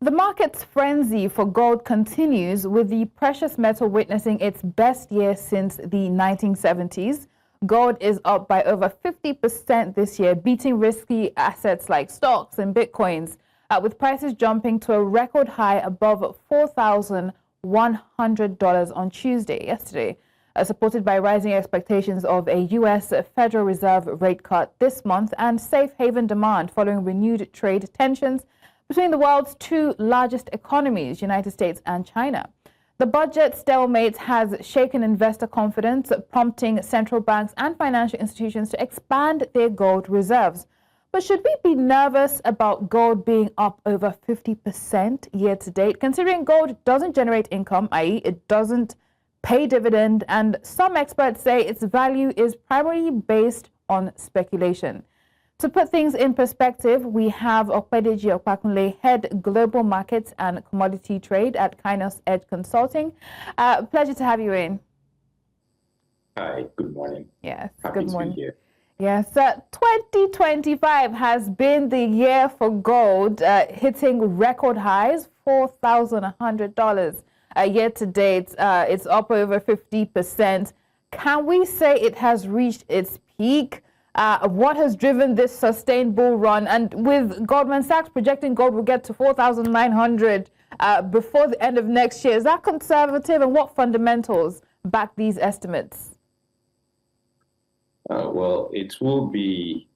The market's frenzy for gold continues, with the precious metal witnessing its best year since the 1970s. Gold is up by over 50% this year, beating risky assets like stocks and bitcoins, with prices jumping to a record high above $4,100 on yesterday, supported by rising expectations of a U.S. Federal Reserve rate cut this month and safe haven demand following renewed trade tensions between the world's two largest economies, United States and China. The budget stalemate has shaken investor confidence, prompting central banks and financial institutions to expand their gold reserves. But should we be nervous about gold being up over 50% year to date, considering gold doesn't generate income, i.e. it doesn't pay dividend, and some experts say its value is primarily based on speculation? To put things in perspective, we have Opediji Opakunle, Head Global Markets and Commodity Trade at Kainosedge Consulting. Pleasure to have you in. Hi, good morning. Yes, Happy good morning. To be here. Yes, 2025 has been the year for gold, hitting record highs, $4,100. Year to date, it's up over 50%. Can we say it has reached its peak? What has driven this sustained bull run? And with Goldman Sachs projecting gold will get to 4,900 before the end of next year, is that conservative? And what fundamentals back these estimates? Well, it will be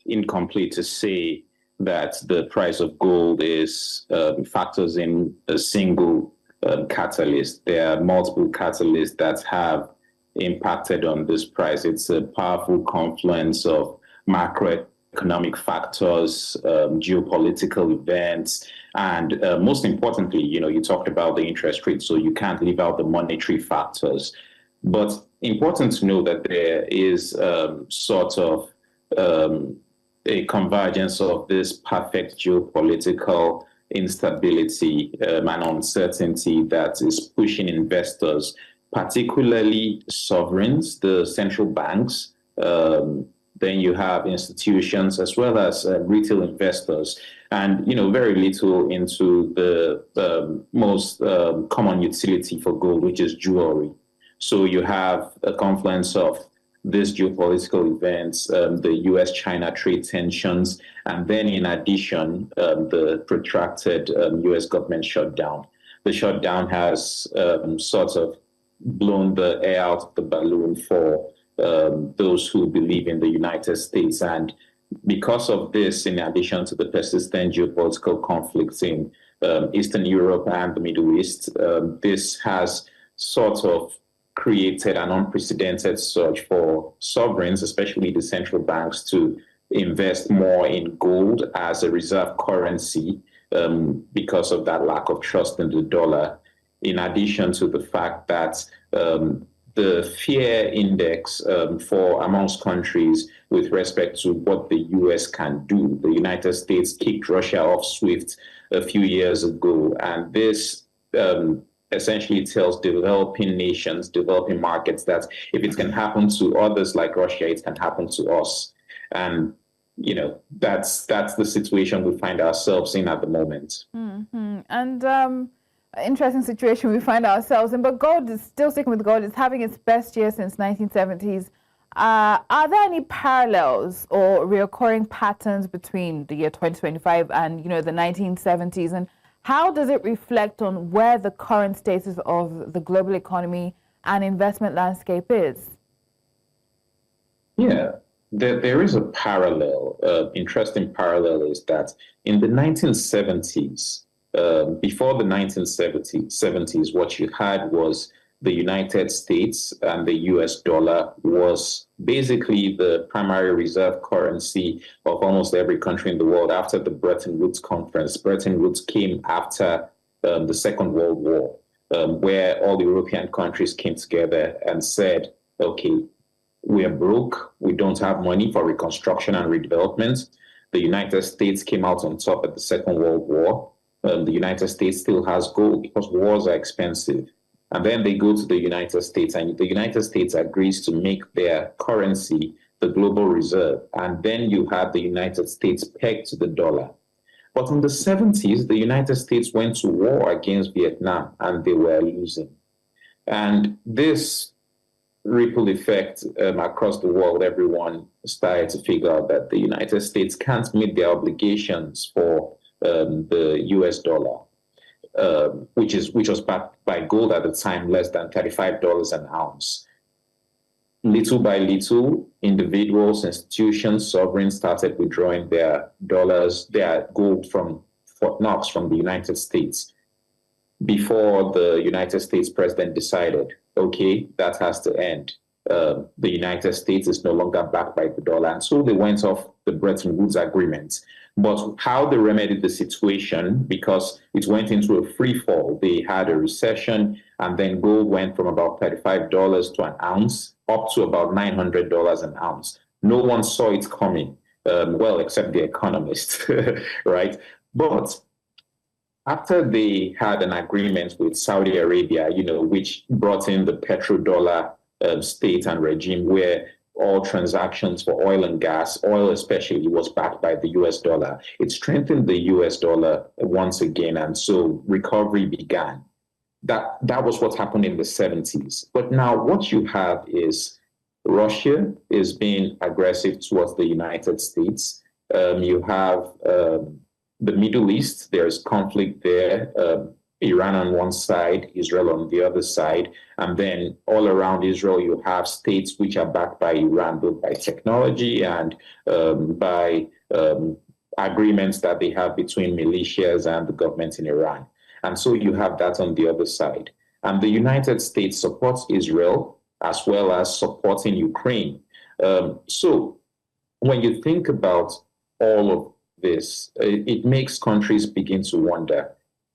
incomplete to say that the price of gold is factors in a single catalyst. There are multiple catalysts that have impacted on this price. It's a powerful confluence of macroeconomic factors, geopolitical events, and most importantly, you talked about the interest rate, so you can't leave out the monetary factors. But important to know that there is sort of a convergence of this perfect geopolitical instability and uncertainty that is pushing investors, particularly sovereigns, the central banks, then you have institutions as well as retail investors, and very little into the most common utility for gold, which is jewelry. So you have a confluence of these geopolitical events, the U.S.-China trade tensions, and then in addition, the protracted U.S. government shutdown. The shutdown has sort of blown the air out of the balloon for those who believe in the United States. And because of this, in addition to the persistent geopolitical conflicts in Eastern Europe and the Middle East, this has sort of created an unprecedented surge for sovereigns, especially the central banks, to invest more in gold as a reserve currency because of that lack of trust in the dollar. In addition to the fact that the fear index for amongst countries with respect to what the U.S. can do. The United States kicked Russia off SWIFT a few years ago, and this essentially tells developing nations, developing markets, that if it can happen to others like Russia, it can happen to us. And that's the situation we find ourselves in at the moment. Mm-hmm. And interesting situation we find ourselves in, but gold is still sticking with gold. It's having its best year since 1970s. Are there any parallels or recurring patterns between the year 2025 and the 1970s? And how does it reflect on where the current status of the global economy and investment landscape is? Yeah, there is a parallel. Interesting parallel is that in the 1970s, before the 1970s, what you had was the United States and the US dollar was basically the primary reserve currency of almost every country in the world after the Bretton Woods Conference. Bretton Woods came after the Second World War, where all the European countries came together and said, okay, we are broke, we don't have money for reconstruction and redevelopment. The United States came out on top at the Second World War. The United States still has gold because wars are expensive. And then they go to the United States, and the United States agrees to make their currency the global reserve. And then you had the United States pegged to the dollar. But in the 70s, the United States went to war against Vietnam and they were losing. And this ripple effect across the world, everyone started to figure out that the United States can't meet their obligations for the US dollar, which was backed by gold at the time, less than $35 an ounce. Little by little, individuals, institutions, sovereigns started withdrawing their dollars, their gold from Fort Knox, from the United States, before the United States president decided, okay, that has to end. The United States is no longer backed by the dollar. And so they went off the Bretton Woods agreement. But how they remedied the situation, because it went into a free fall, they had a recession, and then gold went from about $35 to an ounce up to about $900 an ounce. No one saw it coming, well, except the economists, right? But after they had an agreement with Saudi Arabia, which brought in the petrodollar state and regime, where all transactions for oil and gas, oil especially, was backed by the US dollar. It strengthened the US dollar once again, and so recovery began. That was what happened in the 70s. But now what you have is Russia is being aggressive towards the United States. You have the Middle East, there's conflict there. Iran on one side, Israel on the other side. And then all around Israel, you have states which are backed by Iran, both by technology and by agreements that they have between militias and the government in Iran. And so you have that on the other side. And the United States supports Israel as well as supporting Ukraine. So when you think about all of this, it makes countries begin to wonder,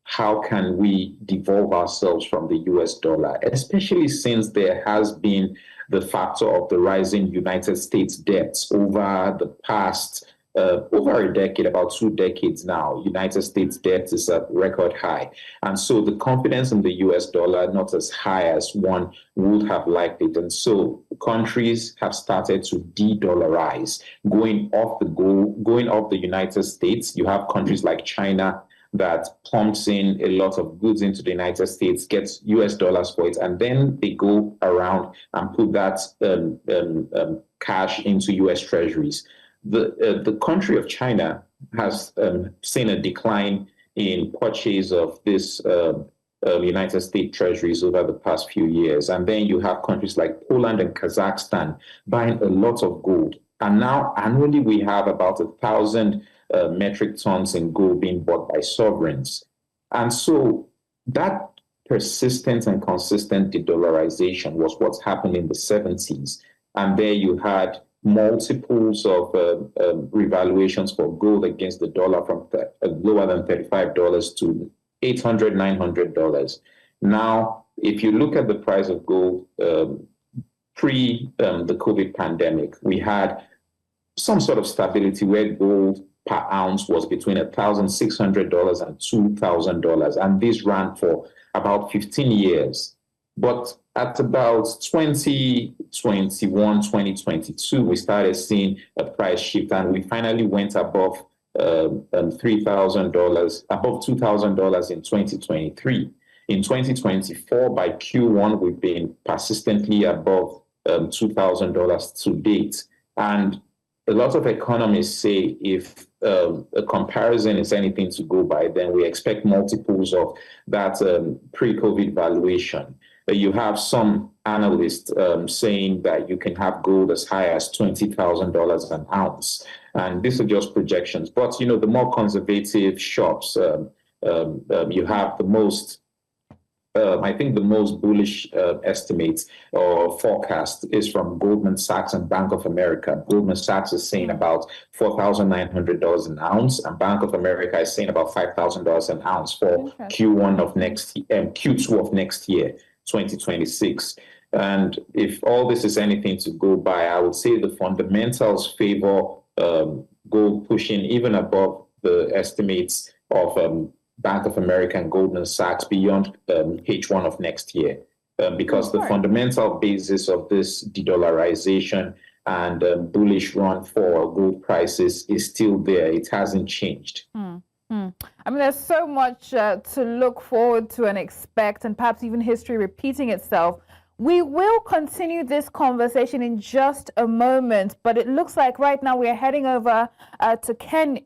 how can we devolve ourselves from the US dollar, especially since there has been the factor of the rising United States debts over the past, over a decade, about 2 decades now. United States debt is at record high. And so the confidence in the US dollar, not as high as one would have liked it. And so countries have started to de-dollarize, going off the United States. You have countries like China that pumps in a lot of goods into the United States, gets US dollars for it, and then they go around and put that cash into US treasuries. The country of China has seen a decline in purchase of this United States treasuries over the past few years. And then you have countries like Poland and Kazakhstan buying a lot of gold. And now annually we have about 1,000 metric tons in gold being bought by sovereigns. And so that persistent and consistent de-dollarization was what's happened in the 70s. And there you had multiples of revaluations for gold against the dollar from lower than $35 to $800, $900. Now, if you look at the price of gold pre the COVID pandemic, we had some sort of stability where gold per ounce was between $1,600 and $2,000. And this ran for about 15 years. But at about 2021, 2022, we started seeing a price shift, and we finally went above $3,000, above $2,000 in 2023. In 2024, by Q1, we've been persistently above $2,000 to date. And a lot of economists say if a comparison is anything to go by, then we expect multiples of that pre-COVID valuation. You have some analysts saying that you can have gold as high as $20,000 an ounce. And these are just projections. But, you know, the more conservative shops, you have the most, I think the most bullish estimates or forecast is from Goldman Sachs and Bank of America. Goldman Sachs is saying about $4,900 an ounce, and Bank of America is saying about $5,000 an ounce for Q1 of next Q2 of next year, 2026. And if all this is anything to go by, I would say the fundamentals favor gold pushing even above the estimates of Bank of America and Goldman Sachs beyond H1 of next year, because the fundamental basis of this de-dollarization and bullish run for gold prices is still there. It hasn't changed. I mean, there's so much to look forward to and expect, and perhaps even history repeating itself. We will continue this conversation in just a moment, but it looks like right now we are heading over to Kenya.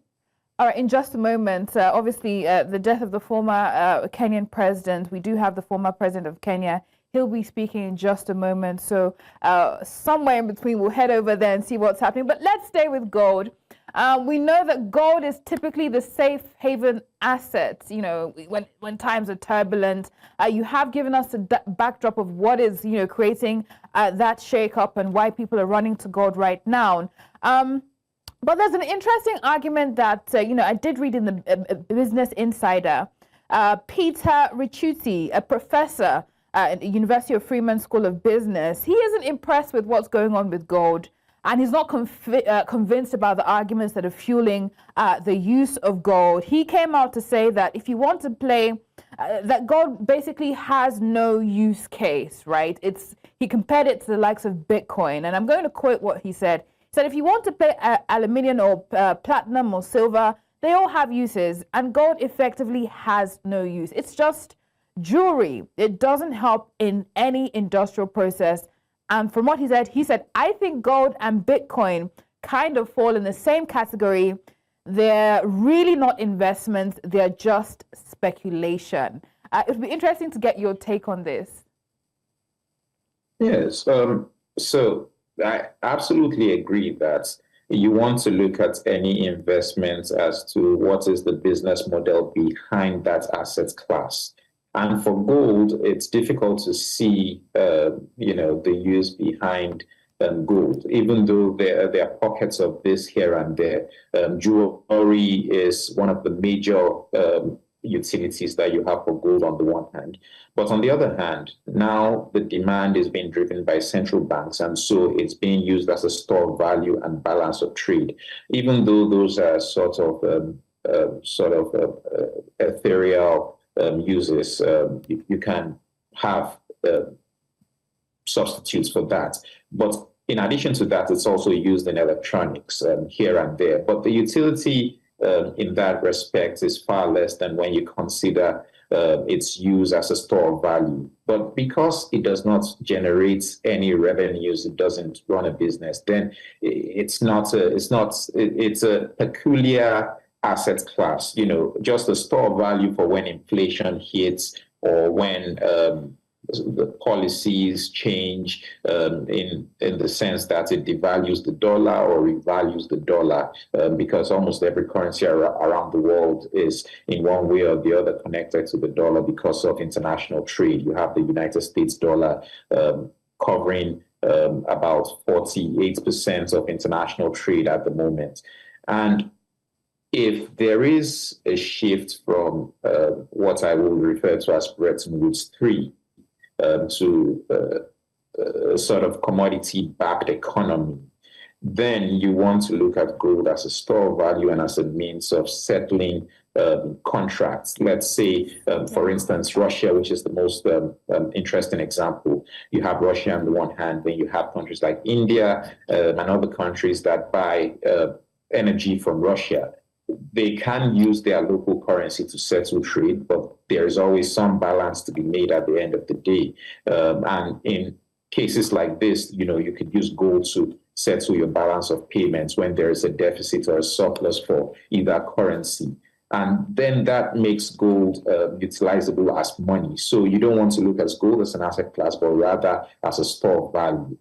All right, in just a moment, obviously, the death of the former Kenyan president. We do have the former president of Kenya. He'll be speaking in just a moment. So somewhere in between, we'll head over there and see what's happening. But let's stay with gold. We know that gold is typically the safe haven asset, you know, when times are turbulent. You have given us a backdrop of what is, you know, creating that shakeup and why people are running to gold right now. But there's an interesting argument that, you know, I did read in the Business Insider. Peter Ricciuti, a professor at the University of Freeman School of Business, he isn't impressed with what's going on with gold. And he's not convinced about the arguments that are fueling the use of gold. He came out to say that if you want to play, that gold basically has no use case, right? He compared it to the likes of Bitcoin. And I'm going to quote what he said. He said, if you want to play aluminium or platinum or silver, they all have uses. And gold effectively has no use. It's just jewelry. It doesn't help in any industrial process. And from what he said, I think gold and Bitcoin kind of fall in the same category. They're really not investments. They're just speculation. It would be interesting to get your take on this. Yes. So I absolutely agree that you want to look at any investment as to what is the business model behind that asset class. And for gold, it's difficult to see, you know, the use behind gold, even though there are pockets of this here and there. Jewelry is one of the major utilities that you have for gold on the one hand. But on the other hand, now the demand is being driven by central banks, and so it's being used as a store of value and balance of trade, even though those are sort of ethereal uses. You can have substitutes for that. But in addition to that, it's also used in electronics here and there. But the utility in that respect is far less than when you consider its use as a store of value. But because it does not generate any revenues, it doesn't run a business, then it's a peculiar asset class, you know, just a store of value for when inflation hits or when the policies change in the sense that it devalues the dollar or revalues the dollar, because almost every currency around the world is in one way or the other connected to the dollar because of international trade. You have the United States dollar covering about 48% of international trade at the moment. And if there is a shift from what I will refer to as Bretton Woods 3 to a sort of commodity-backed economy, then you want to look at gold as a store of value and as a means of settling contracts. Let's say, for instance, Russia, which is the most interesting example. You have Russia on the one hand, then you have countries like India and other countries that buy energy from Russia. They can use their local currency to settle trade, but there is always some balance to be made at the end of the day. And in cases like this, you know, you could use gold to settle your balance of payments when there is a deficit or a surplus for either currency. And then that makes gold utilizable as money. So you don't want to look at gold as an asset class, but rather as a store of value.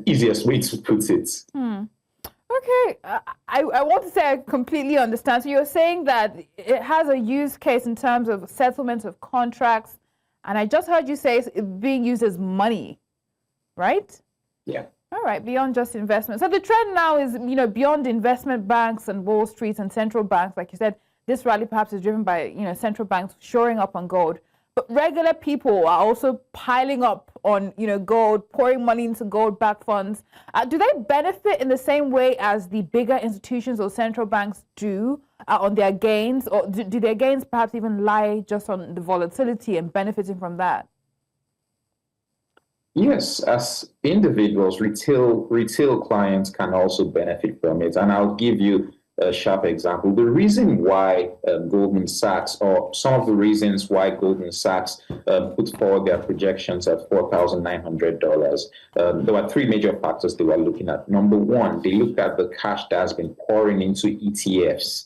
Easiest way to put it. Okay, I want to say I completely understand. So you're saying that it has a use case in terms of settlement of contracts, and I just heard you say it's being used as money, right? Yeah. All right, beyond just investment. So the trend now is, you know, beyond investment banks and Wall Street and central banks. Like you said, this rally perhaps is driven by, you know, central banks shoring up on gold. But regular people are also piling up on, you know, gold, pouring money into gold-backed funds. Do they benefit in the same way as the bigger institutions or central banks do on their gains? Or do their gains perhaps even lie just on the volatility and benefiting from that? Yes, as individuals, retail clients can also benefit from it. And I'll give you a sharp example. The reason why Goldman Sachs, or some of the reasons why Goldman Sachs put forward their projections at $4,900, there were three major factors they were looking at. Number one, they looked at the cash that has been pouring into ETFs.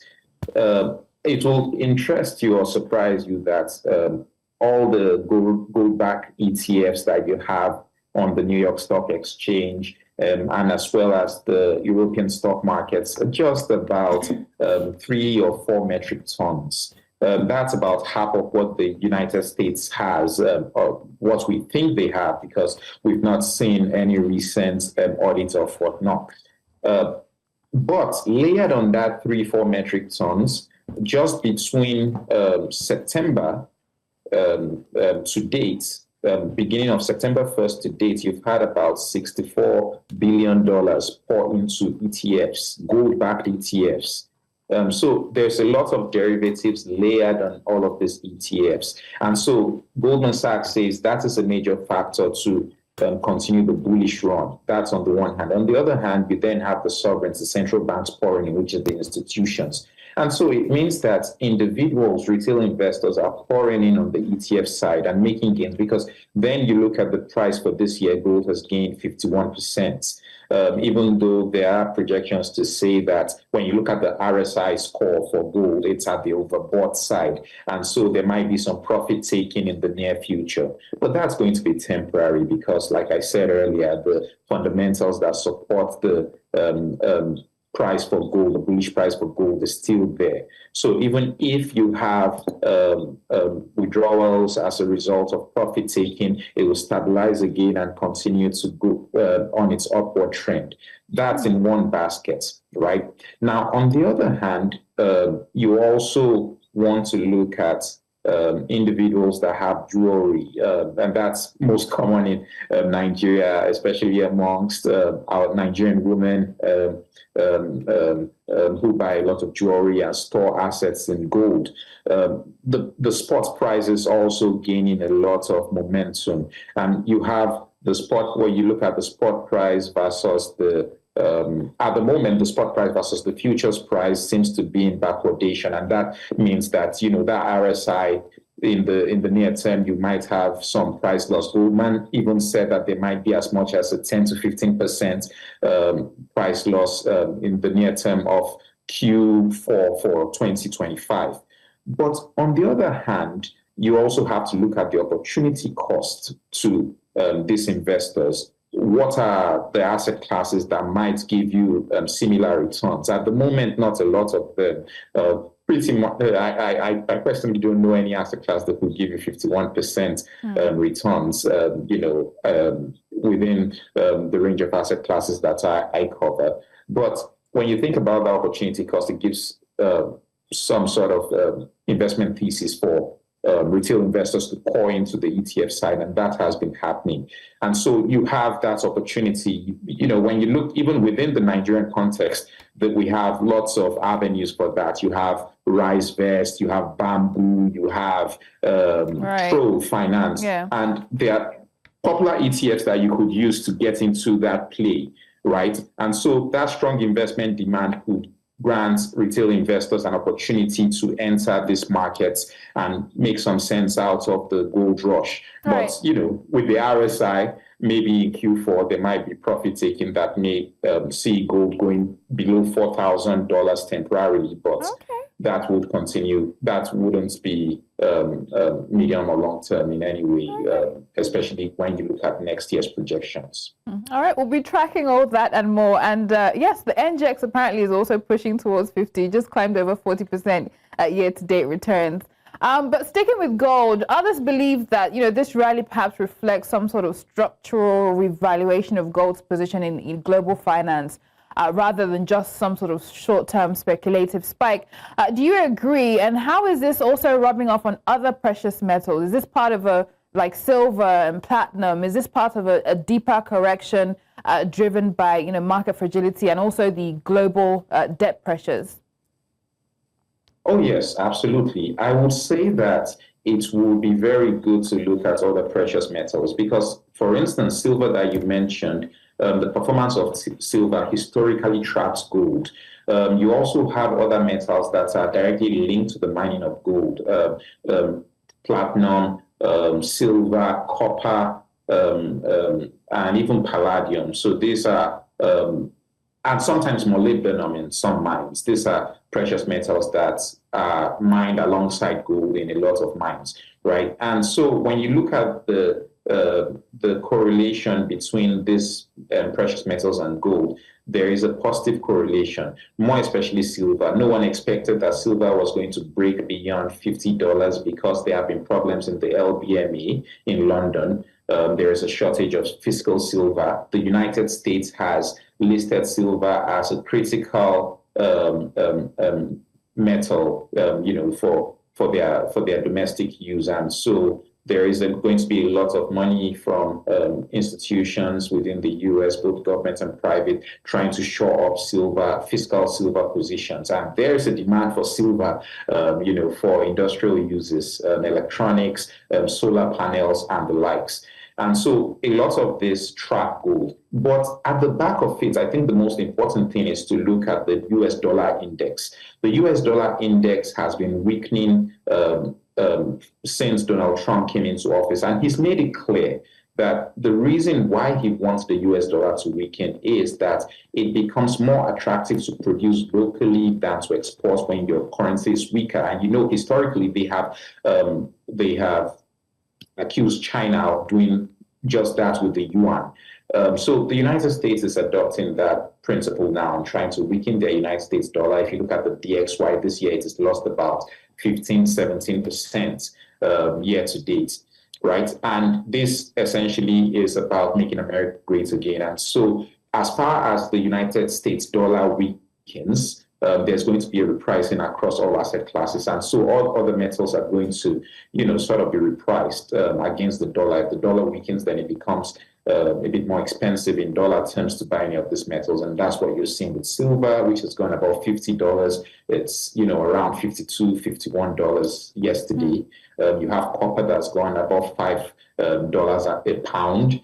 It will interest you or surprise you that all the gold-backed ETFs that you have on the New York Stock Exchange and as well as the European stock markets are just about 3 or 4 metric tons. That's about half of what the United States has, or what we think they have, because we've not seen any recent audit of whatnot. But layered on that 3-4 metric tons, just between September to date, beginning of September 1st to date, you've had about $64 billion pour into ETFs, gold-backed ETFs. So there's a lot of derivatives layered on all of these ETFs. And so Goldman Sachs says that is a major factor to continue the bullish run. That's on the one hand. On the other hand, you then have the sovereigns, the central banks pouring in, which is the institutions. And so it means that individuals, retail investors are pouring in on the ETF side and making gains, because then you look at the price for this year, gold has gained 51%, even though there are projections to say that when you look at the RSI score for gold, it's at the overbought side. And so there might be some profit taking in the near future. But that's going to be temporary because, like I said earlier, the fundamentals that support the price for gold, the bullish price for gold is still there. So even if you have withdrawals as a result of profit taking, it will stabilize again and continue to go on its upward trend. That's in one basket, right? Now, on the other hand, you also want to look at individuals that have jewelry, and that's most common in Nigeria, especially amongst our Nigerian women who buy a lot of jewelry and store assets in gold. The spot price is also gaining a lot of momentum, and you have the spot where you look at the spot price versus the at the moment, the spot price versus the futures price seems to be in backwardation, and that means that that RSI in the near term you might have some price loss. Goldman even said that there might be as much as a 10 to 15% price loss in the near term of Q4 for 2025. But on the other hand, you also have to look at the opportunity cost to these investors. What are the asset classes that might give you similar returns? At the moment, not a lot of them. Pretty much, I personally don't know any asset class that would give you 51% returns. Within the range of asset classes that I cover. But when you think about the opportunity cost, it gives some sort of investment thesis for retail investors to pour into the ETF side, and that has been happening. And so you have that opportunity. When you look even within the Nigerian context, that we have lots of avenues for that. You have Rice Vest, you have Bamboo, you have Pro Finance, and there are popular ETFs that you could use to get into that play, right? And so that strong investment demand could grants retail investors an opportunity to enter this market and make some sense out of the gold rush. Right. But, with the RSI, maybe in Q4, there might be profit taking that may see gold going below $4,000 temporarily, but that would continue. That wouldn't be medium or long term in any way, especially when you look at next year's projections. All right, we'll be tracking all that and more. And yes, the NGX apparently is also pushing towards 50, just climbed over 40% year-to-date returns. But sticking with gold, others believe that this rally perhaps reflects some sort of structural revaluation of gold's position in global finance, rather than just some sort of short-term speculative spike. Do you agree? And how is this also rubbing off on other precious metals? Is this part of like silver and platinum? Is this part of a deeper correction driven by market fragility and also the global debt pressures? Oh, yes, absolutely. I would say that it would be very good to look at other precious metals because, for instance, silver that you mentioned, the performance of silver historically tracks gold. You also have other metals that are directly linked to the mining of gold, platinum, silver, copper, and even palladium. So these are, and sometimes molybdenum in some mines. These are precious metals that are mined alongside gold in a lot of mines, right? And so when you look at the correlation between these precious metals and gold, there is a positive correlation, more especially silver. No one expected that silver was going to break beyond $50 because there have been problems in the LBMA in London. There is a shortage of physical silver. The United States has listed silver as a critical metal, for their domestic use, and so there is going to be a lot of money from institutions within the U.S., both government and private, trying to shore up fiscal silver positions. And there is a demand for silver, for industrial uses, electronics, solar panels, and the likes. And so a lot of this track gold. But at the back of it, I think the most important thing is to look at the US dollar index. The US dollar index has been weakening since Donald Trump came into office. And he's made it clear that the reason why he wants the US dollar to weaken is that it becomes more attractive to produce locally than to export when your currency is weaker. And historically they have accused China of doing just that with the yuan. So the United States is adopting that principle now and trying to weaken the United States dollar. If you look at the DXY this year, it has lost about 15-17% year to date, right? And this essentially is about making America great again. And so as far as the United States dollar weakens, there's going to be a repricing across all asset classes. And so all other metals are going to, sort of be repriced against the dollar. If the dollar weakens, then it becomes a bit more expensive in dollar terms to buy any of these metals. And that's what you're seeing with silver, which has gone above $50. It's, around $52, $51 yesterday. You have copper that's gone above $5 a pound.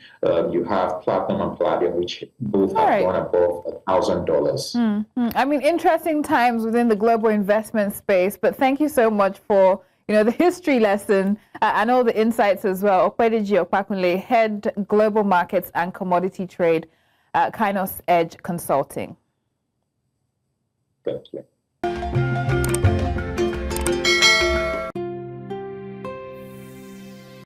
You have platinum and palladium, which both have gone above $1,000. I mean, interesting times within the global investment space, but thank you so much for the history lesson and all the insights as well. Opediji Opakunle, Head Global Markets and Commodity Trade at Kainosedge Consulting. Thank you.